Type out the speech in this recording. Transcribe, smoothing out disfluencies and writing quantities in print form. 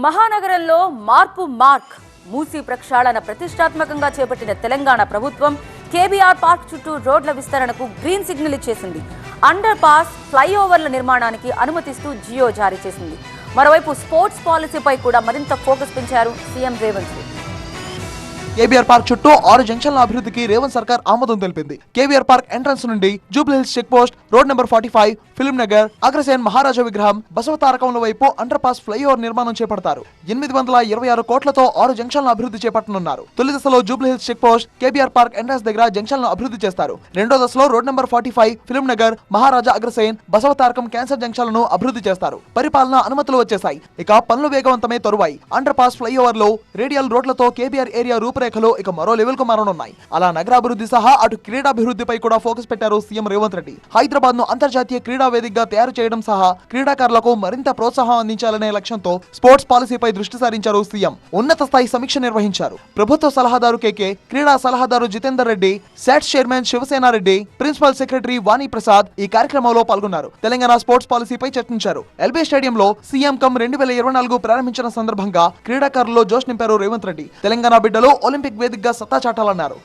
మహానగరంలో మార్క్ మూసీ ప్రక్షాళన ప్రతిష్టాత్మకంగా చేపట్టిన తెలంగాణ ప్రభుత్వం కేబీఆర్ పార్క్ చుట్టూ రోడ్ల విస్తరణకు గ్రీన్ సిగ్నల్ ఇచ్చేసింది. అండర్ పాస్, ఫ్లైఓవర్ల నిర్మాణానికి అనుమతిస్తూ జియో జారీ చేసింది. మరోవైపు స్పోర్ట్స్ పాలసీపై కూడా మరింత ఫోకస్ పెంచారు CM Revanth Reddy. KBR park చుట్టూ 6 జంక్షన్ల అభివృద్ధికి రేవంత్ సర్కార్ ఆమోదం తెలిపింది. కేబీఆర్ పార్క్ ఎంట్రన్స్ నుండి Jubilee Hills check post, road number 45, film Nagar, Agrasen Maharaja విగ్రహం, బసవతారకంల వైపు అండర్ పాస్, ఫ్లైఓవర్ నిర్మాణం చేపడతారు. 826 కోట్లతో 6 జంక్షన్ల అభివృద్ధి చేపట్టనున్నారు. తొలి దశలో Jubilee Hills check post, KBR park entrance దగ్గర జంక్షన్లను అభివృద్ధి చేస్తారు. రెండో దశలో road number 45, film Nagar, Maharaja Agrasen, Basavatarakam cancer జంక్షన్లను అభివృద్ధి చేస్తారు. పరిపాలన అనుమతులు వచ్చేశాయి. ఇక పనులు వేగవంతమే తరువాయి. అండర్ పాస్, ఫ్లైఓవర్లు, రేడియల్ రోడ్లతో కేబీఆర్ ఏరియా రూపురేఖలు ఇక మరో లెవెల్ కు మారనున్నాయి. అలా నగరాభివృద్ధి సహా అటు క్రీడాభివృద్ధిపై కూడా ఫోకస్ పెట్టారు సీఎం రేవంత్ రెడ్డి. హైదరాబాద్ ను అంతర్జాతీయ క్రీడా వేదికగా తయారు చేయడం సహా క్రీడాకారులకు మరింత ప్రోత్సాహం అందించాలనే లక్ష్యంతో స్పోర్ట్స్ పాలసీపై దృష్టి సారించారు సీఎం. ఉన్నత స్థాయి సమీక్ష నిర్వహించారు. ప్రభుత్వ సలహాదారు కేకే, క్రీడా సలహాదారు Jitender Reddy, SATS chairman Sivasenareddy, principal secretary Vani Prasad ఈ కార్యక్రమంలో పాల్గొన్నారు. తెలంగాణ స్పోర్ట్స్ పాలసీపై చర్చించారు. ఎల్బీ స్టేడియంలో సీఎం కమ్ 2024 ప్రారంభించిన సందర్భంగా క్రీడాకారుల్లో జోష్ నింపారు రేవంత్ రెడ్డి. తెలంగాణ బిడ్డలు ఒలింపిక్ వేదికగా సత్తా చాటాలన్నారు.